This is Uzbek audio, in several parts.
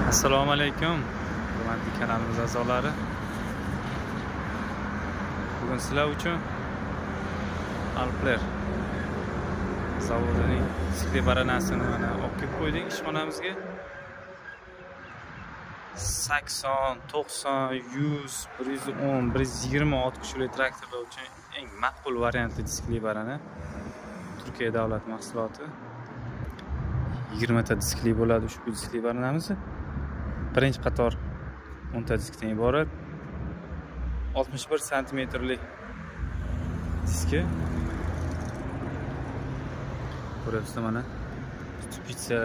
Assalomu alaykum, hurmatli kanalimiz a'zolari. Bugun sizlar uchun Alpler zavodining sikli baranasini mana olib kelib qo'ydik ishxonamizga. 80, 90, 100, 110, 120 ot kuchli traktorlar uchun eng maqbul variantli diskli barana. Turkiya davlat mahsuloti. 20 ta diskli bo'ladi ushbu diskli baranamiz. Birinchi qator 10 ta diskdan iborat. 61 santimetrlik diski. Ko'ryapsizlar mana. Stupitsa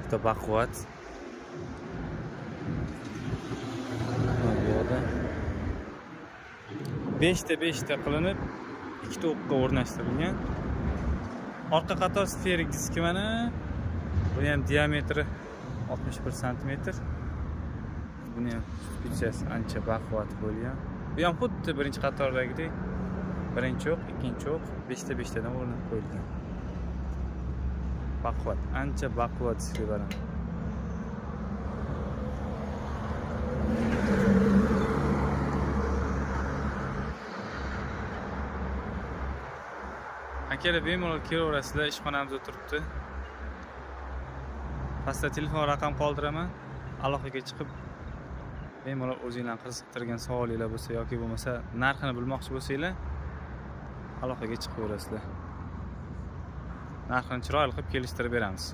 juda baquvvat. Bu yerda 5 ta qilinib 2 ta o'qqa o'rnashtirilgan. Orqa qator sferik diski mana. Buni ham diametri 61 santimetr. Buni ham stupitsasi ancha baquvvat bo'lgan. Bu ham xuddi birinchi qatordagidek birinchi o'q, ikkinchi o'q 5 tadan o'rnab qo'yilgan. Baquvvat, ancha baquvvat diskli barana. Akalar bemalol kelaverasizlar, ishxonamizda turibdi. Pastda telefon raqam qoldiraman. Aloqaga chiqib bemalol o'zingizlarni qiziqtirgan savolinglar bo'lsa yoki bo'lmasa narxini bilmoqchi bo'lsanglar aloqaga chiqaverasizlar. Narxini chiroyli qilib kelishtirib beramiz.